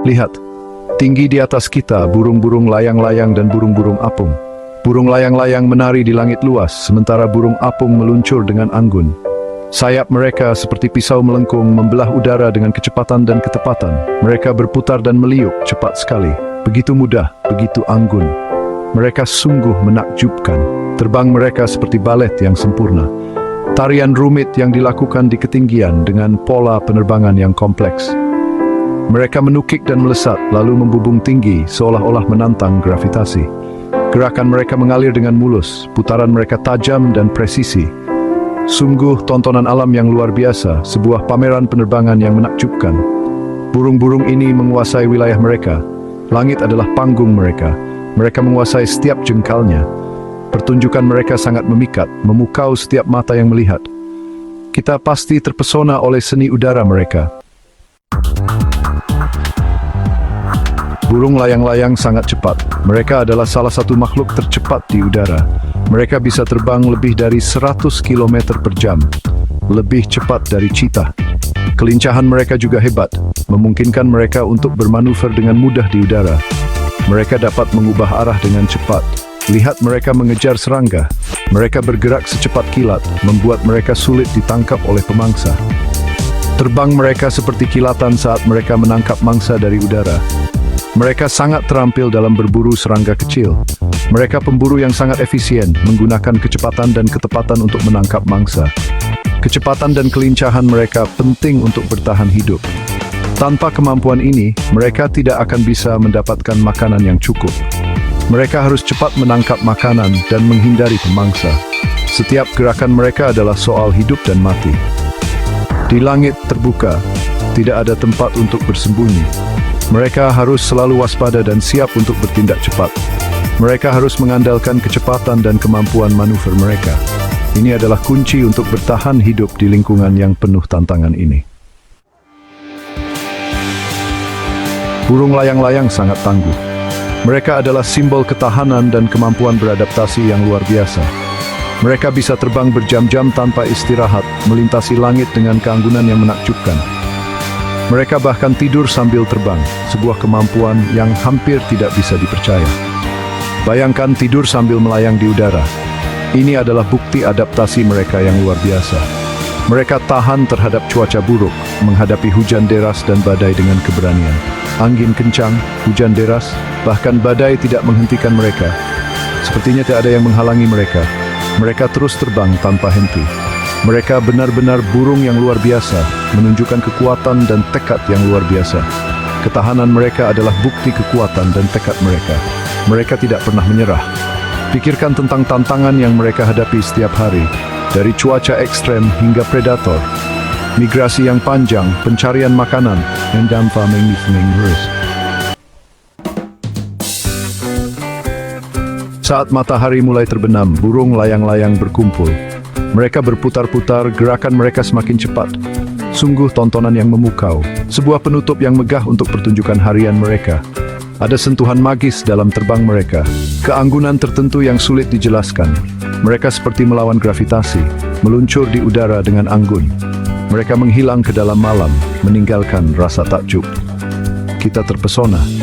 Lihat, tinggi di atas kita burung-burung layang-layang dan burung-burung apung. Burung layang-layang menari di langit luas, sementara burung apung meluncur dengan anggun. Sayap mereka seperti pisau melengkung membelah udara dengan kecepatan dan ketepatan. Mereka berputar dan meliuk cepat sekali. Begitu mudah, begitu anggun. Mereka sungguh menakjubkan. Terbang mereka seperti balet yang sempurna. Tarian rumit yang dilakukan di ketinggian dengan pola penerbangan yang kompleks. Mereka menukik dan melesat, lalu membubung tinggi seolah-olah menantang gravitasi. Gerakan mereka mengalir dengan mulus, putaran mereka tajam dan presisi. Sungguh tontonan alam yang luar biasa, sebuah pameran penerbangan yang menakjubkan. Burung-burung ini menguasai wilayah mereka. Langit adalah panggung mereka. Mereka menguasai setiap jengkalnya. Pertunjukan mereka sangat memikat, memukau setiap mata yang melihat. Kita pasti terpesona oleh seni udara mereka. Burung layang-layang sangat cepat. Mereka adalah salah satu makhluk tercepat di udara. Mereka bisa terbang lebih dari 100 km per jam. Lebih cepat dari cheetah. Kelincahan mereka juga hebat, memungkinkan mereka untuk bermanuver dengan mudah di udara. Mereka dapat mengubah arah dengan cepat. Lihat mereka mengejar serangga. Mereka bergerak secepat kilat, membuat mereka sulit ditangkap oleh pemangsa. Terbang mereka seperti kilatan saat mereka menangkap mangsa dari udara. Mereka sangat terampil dalam berburu serangga kecil. Mereka pemburu yang sangat efisien, menggunakan kecepatan dan ketepatan untuk menangkap mangsa. Kecepatan dan kelincahan mereka penting untuk bertahan hidup. Tanpa kemampuan ini, mereka tidak akan bisa mendapatkan makanan yang cukup. Mereka harus cepat menangkap makanan dan menghindari pemangsa. Setiap gerakan mereka adalah soal hidup dan mati. Di langit terbuka, tidak ada tempat untuk bersembunyi. Mereka harus selalu waspada dan siap untuk bertindak cepat. Mereka harus mengandalkan kecepatan dan kemampuan manuver mereka. Ini adalah kunci untuk bertahan hidup di lingkungan yang penuh tantangan ini. Burung layang-layang sangat tangguh. Mereka adalah simbol ketahanan dan kemampuan beradaptasi yang luar biasa. Mereka bisa terbang berjam-jam tanpa istirahat, melintasi langit dengan keanggunan yang menakjubkan. Mereka bahkan tidur sambil terbang, sebuah kemampuan yang hampir tidak bisa dipercaya. Bayangkan tidur sambil melayang di udara. Ini adalah bukti adaptasi mereka yang luar biasa. Mereka tahan terhadap cuaca buruk, menghadapi hujan deras dan badai dengan keberanian. Angin kencang, hujan deras, bahkan badai tidak menghentikan mereka. Sepertinya tidak ada yang menghalangi mereka. Mereka terus terbang tanpa henti. Mereka benar-benar burung yang luar biasa, menunjukkan kekuatan dan tekad yang luar biasa. Ketahanan mereka adalah bukti kekuatan dan tekad mereka. Mereka tidak pernah menyerah. Pikirkan tentang tantangan yang mereka hadapi setiap hari, dari cuaca ekstrem hingga predator, migrasi yang panjang, pencarian makanan, dan dampak terus. Saat matahari mulai terbenam, burung layang-layang berkumpul. Mereka berputar-putar, gerakan mereka semakin cepat. Sungguh tontonan yang memukau, sebuah penutup yang megah untuk pertunjukan harian mereka. Ada sentuhan magis dalam terbang mereka, keanggunan tertentu yang sulit dijelaskan. Mereka seperti melawan gravitasi, meluncur di udara dengan anggun. Mereka menghilang ke dalam malam, meninggalkan rasa takjub. Kita terpesona.